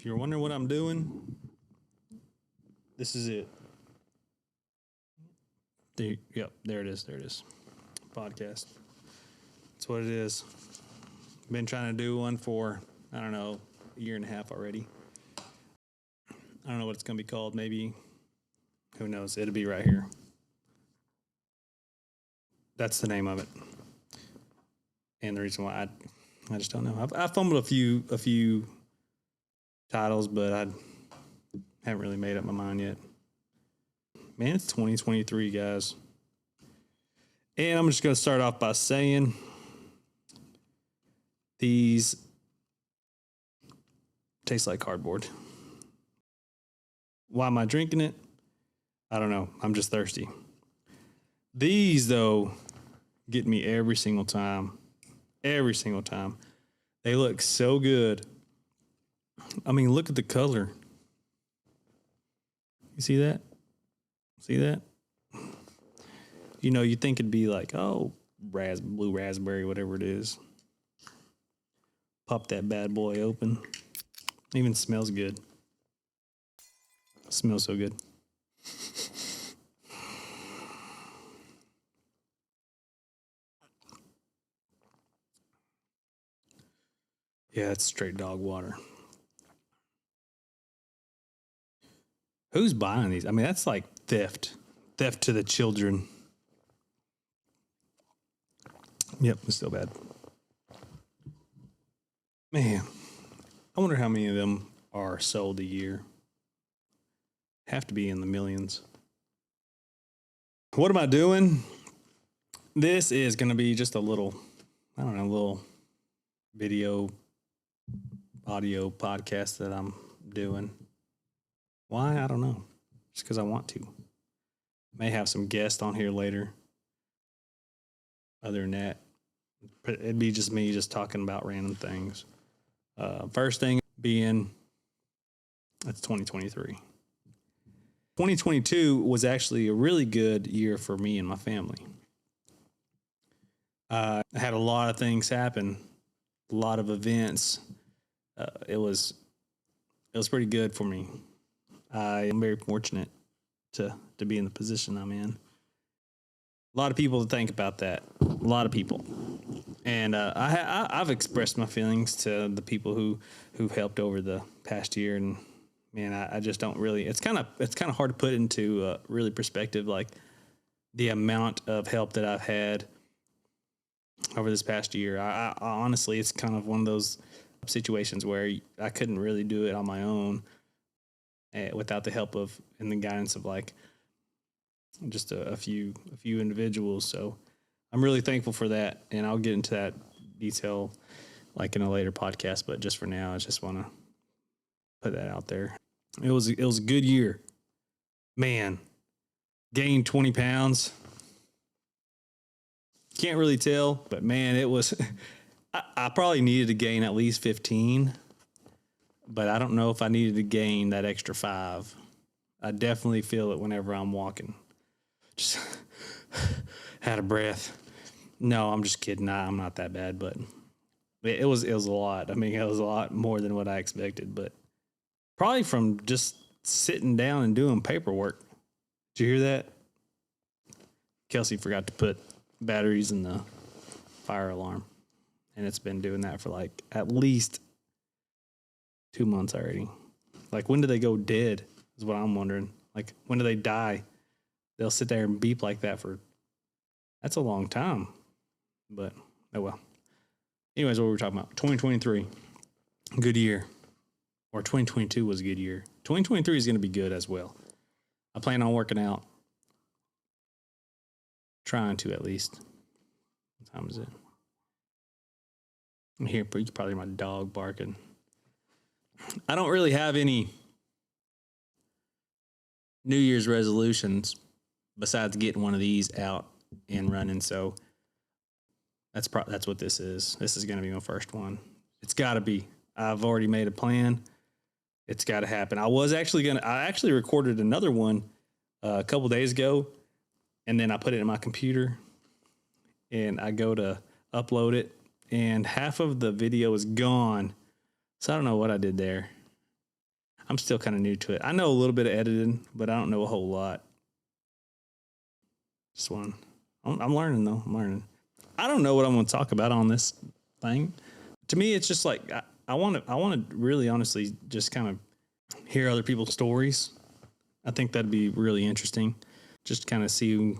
you're wondering what I'm doing, this is it. There it is. There it is. Podcast. That's what it is. Been trying to do one for, I don't know, a year and a half already. I don't know what it's going to be called. Maybe, who knows? It'll be right here. That's the name of it. And the reason why I just don't know. I fumbled a few titles, but I haven't really made up my mind yet. Man, it's 2023, guys. And I'm just going to start off by saying these taste like cardboard. Why am I drinking it? I don't know. I'm just thirsty. These, though, get me every single time. Every single time. They look so good. I mean, look at the color. You see that? See that? You know, you think it'd be like, oh, blue raspberry, whatever it is. Pop that bad boy open. Even smells good. Smells so good. Yeah, it's straight dog water. Who's buying these? I mean, that's like theft. Theft to the children. Yep, it's still bad. Man, I wonder how many of them are sold a year. Have to be in the millions. What am I doing? This is going to be just a little, I don't know, little video, audio podcast that I'm doing. Why? I don't know. Just because I want to. May have some guests on here later. Other than that, it'd be just me just talking about random things. First thing being, it's 2023. 2022 was actually a really good year for me and my family. I had a lot of things happen, a lot of events. It was pretty good for me. I am very fortunate to be in the position I'm in. A lot of people think about that. A lot of people. And I've expressed my feelings to the people who've helped over the past year, and man, I just don't really. It's kind of hard to put into really perspective, like the amount of help that I've had over this past year. I honestly, it's kind of one of those situations where I couldn't really do it on my own without the help of and the guidance of like just a few individuals. So I'm really thankful for that, and I'll get into that detail like in a later podcast. But just for now, I just want to put that out there. It was a good year, man. Gained 20 pounds. Can't really tell, but man, it was. I probably needed to gain at least 15, but I don't know if I needed to gain that extra 5. I definitely feel it whenever I'm walking. Just out of breath. No, I'm just kidding. I'm not that bad, but it was a lot. I mean, it was a lot more than what I expected, but probably from just sitting down and doing paperwork. Did you hear that? Kelsey forgot to put batteries in the fire alarm, and it's been doing that for like at least 2 months already. Like, when do they go dead is what I'm wondering. Like, when do they die? They'll sit there and beep like that that's a long time. But, oh well. Anyways, what were we talking about? 2023. Good year. Or 2022 was a good year. 2023 is going to be good as well. I plan on working out. Trying to, at least. What time is it? I'm here, but you can probably hear my dog barking. I don't really have any New Year's resolutions besides getting one of these out and running. So that's what this is. This is going to be my first one. It's got to be. I've already made a plan. It's got to happen. I actually recorded another one a couple days ago, and then I put it in my computer, and I go to upload it, and half of the video is gone. So I don't know what I did there. I'm still kind of new to it. I know a little bit of editing, but I don't know a whole lot. Just one. I'm learning though. I'm learning. I don't know what I'm going to talk about on this thing. To me, it's just like I want to really honestly just kind of hear other people's stories. I think that'd be really interesting. Just kind of see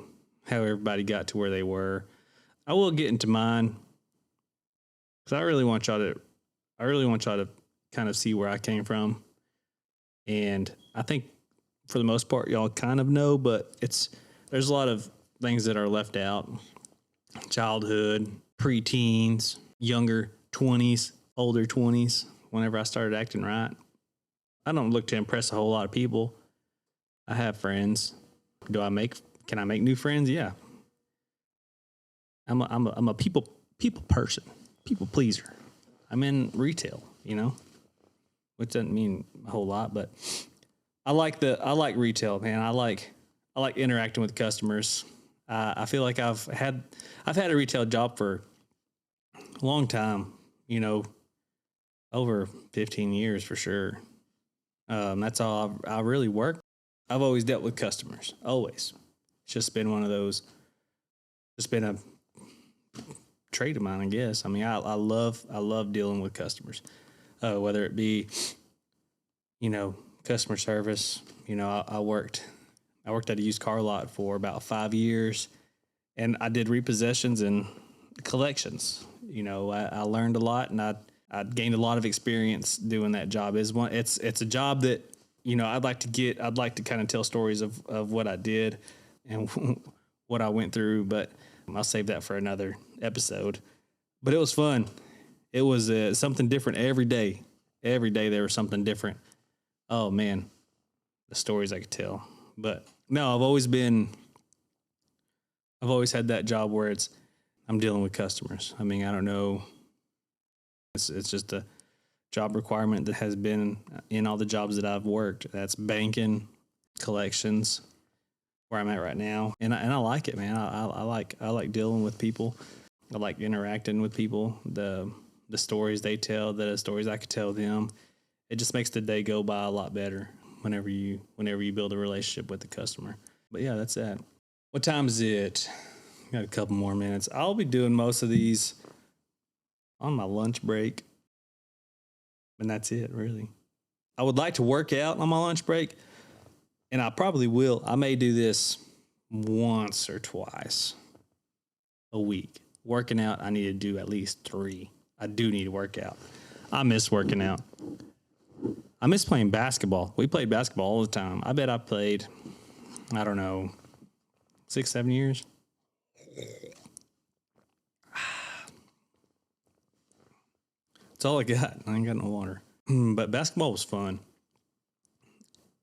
how everybody got to where they were. I will get into mine because I really want y'all to kind of see where I came from. And I think for the most part, y'all kind of know, but there's a lot of things that are left out. Childhood, preteens, younger 20s, older 20s, whenever I started acting right. I don't look to impress a whole lot of people. I have friends. Can I make new friends? Yeah. I'm a people person, people pleaser. I'm in retail, which doesn't mean a whole lot, but I like retail, man. I like interacting with customers. I feel like I've had a retail job for a long time, over 15 years for sure. That's all I really worked. I've always dealt with customers, always. It's just been one of those. It's been a trait of mine, I guess. I mean, I love dealing with customers, whether it be, customer service. I worked at a used car lot for about 5 years, and I did repossessions and collections. I learned a lot, and I gained a lot of experience doing that job. It's a job that I'd like to kind of tell stories of what I did and what I went through, but I'll save that for another episode. But it was fun. It was something different every day. Every day there was something different. Oh man, the stories I could tell. But no, I've always had that job where I'm dealing with customers. I mean, I don't know. It's just a job requirement that has been in all the jobs that I've worked. That's banking, collections, where I'm at right now, and I like it, man. I like dealing with people. I like interacting with people. The stories they tell, the stories I could tell them. It just makes the day go by a lot better whenever you build a relationship with the customer. But yeah, that's that. What time is it? Got a couple more minutes. I'll be doing most of these on my lunch break, and that's it, really. I would like to work out on my lunch break, and I probably will. I may do this once or twice a week. Working out, I need to do at least 3. I do need to work out. I miss working out. I miss playing basketball. We played basketball all the time. I bet I played, I don't know, 6, 7 years. That's all I got. I ain't got no water. But basketball was fun.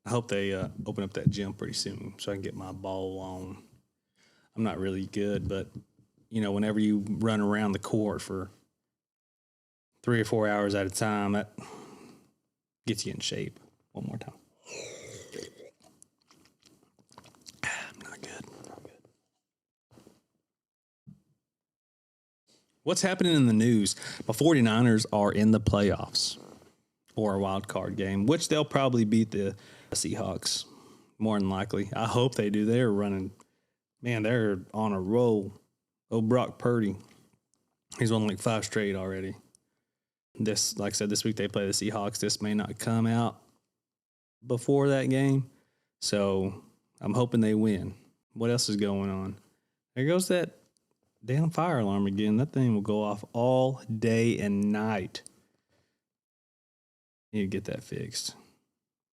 I hope they open up that gym pretty soon so I can get my ball on. I'm not really good, but, whenever you run around the court for 3 or 4 hours at a time, that gets you in shape. One more time. Not good. What's happening in the news? My 49ers are in the playoffs or a wild card game, which they'll probably beat the Seahawks more than likely. I hope they do. They're running. Man, they're on a roll. Oh, Brock Purdy. He's won like 5 straight already. Like I said, this week they play the Seahawks. This may not come out before that game, so I'm hoping they win. What else is going on? There goes that damn fire alarm again. That thing will go off all day and night. Need to get that fixed.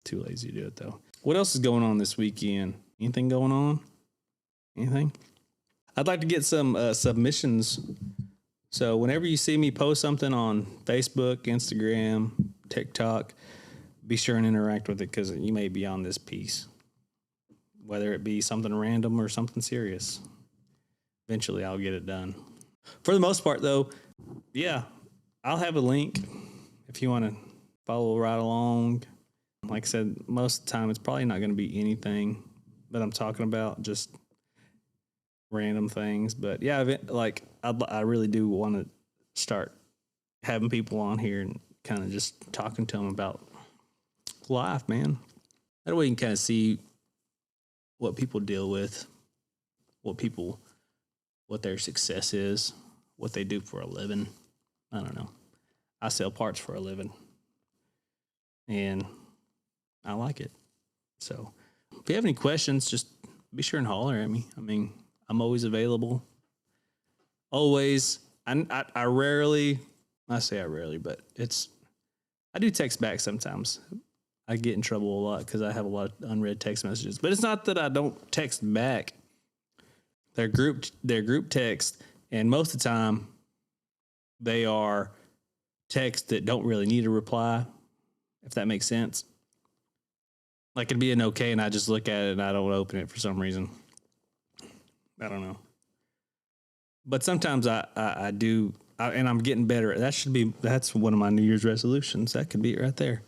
Too lazy to do it, though. What else is going on this weekend? Anything going on? Anything? I'd like to get some submissions. So whenever you see me post something on Facebook, Instagram, TikTok, be sure and interact with it because you may be on this piece. Whether it be something random or something serious. Eventually I'll get it done. For the most part, though, yeah, I'll have a link if you want to follow right along. Like I said, most of the time it's probably not going to be anything that I'm talking about, just random things. But yeah, I really do want to start having people on here and kind of just talking to them about typical life, man. That way you can kind of see what people deal with, what their success is, what they do for a living. I don't know. I sell parts for a living, and I like it. So if you have any questions, just be sure and holler at me. I mean, I'm always available. Always. I rarely, I say I rarely, but I do text back sometimes. I get in trouble a lot because I have a lot of unread text messages. But it's not that I don't text back. They're group text, and most of the time they are texts that don't really need a reply, if that makes sense. Like it'd be an okay, and I just look at it and I don't open it for some reason. I don't know. But sometimes I do, and I'm getting better. That's one of my New Year's resolutions. That could be it right there.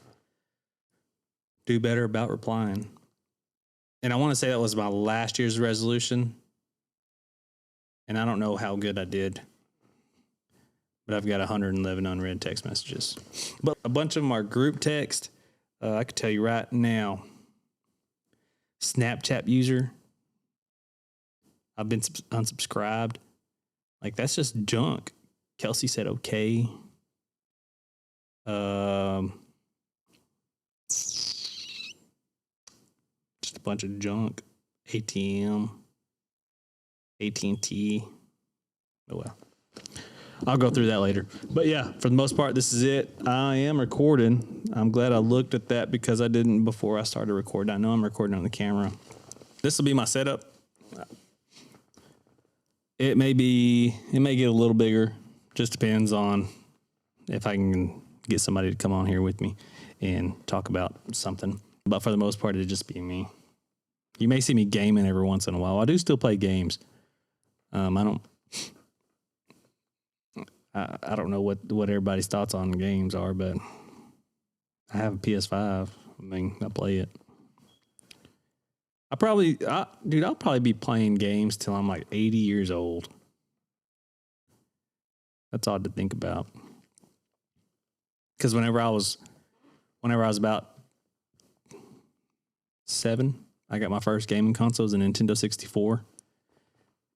Do better about replying. And I want to say that was my last year's resolution. And I don't know how good I did. But I've got 111 unread text messages. But a bunch of them are group text. I could tell you right now. Snapchat user. I've been unsubscribed. Like, that's just junk. Kelsey said okay. Just a bunch of junk. ATM. AT&T. Oh, well. I'll go through that later. But yeah, for the most part, this is it. I am recording. I'm glad I looked at that because I didn't before I started recording. I know I'm recording on the camera. This will be my setup. It may get a little bigger. Just depends on if I can get somebody to come on here with me and talk about something. But for the most part, it'd just be me. You may see me gaming every once in a while. I do still play games. I don't know what everybody's thoughts on games are, but I have a PS5. I mean, I play it. I'll probably be playing games till I'm like 80 years old. That's odd to think about. Because whenever I was about 7, I got my first gaming console, was a Nintendo 64.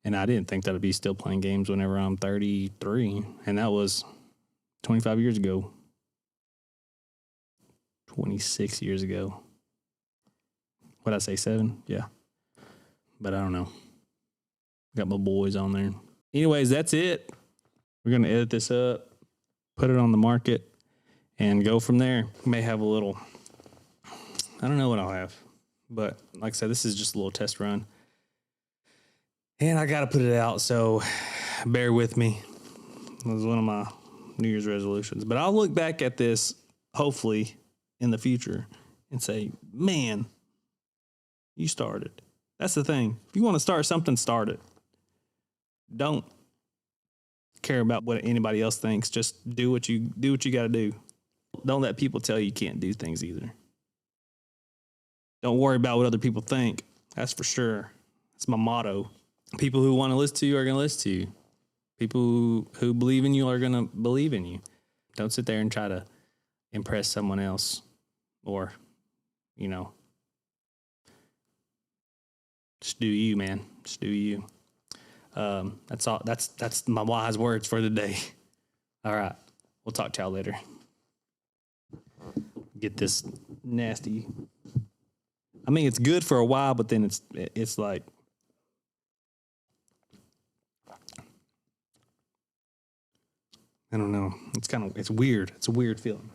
And I didn't think that I'd be still playing games whenever I'm 33. And that was 25 years ago. 26 years ago. What'd I say, 7? Yeah. But I don't know. Got my boys on there. Anyways, that's it. We're going to edit this up, put it on the market, and go from there. May have a little, I don't know what I'll have. But like I said, this is just a little test run. And I got to put it out, so bear with me. It was one of my New Year's resolutions. But I'll look back at this, hopefully, in the future and say, man, you started. That's the thing. If you want to start something, start it. Don't care about what anybody else thinks. Just do what you got to do. Don't let people tell you can't do things either. Don't worry about what other people think. That's for sure. That's my motto. People who want to listen to you are going to listen to you. People who believe in you are going to believe in you. Don't sit there and try to impress someone else or, just do you, man. Just do you. That's all. That's my wise words for today. All right. We'll talk to y'all later. Get this nasty. I mean, it's good for a while, but then it's like, I don't know. It's weird. It's a weird feeling.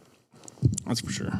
That's for sure.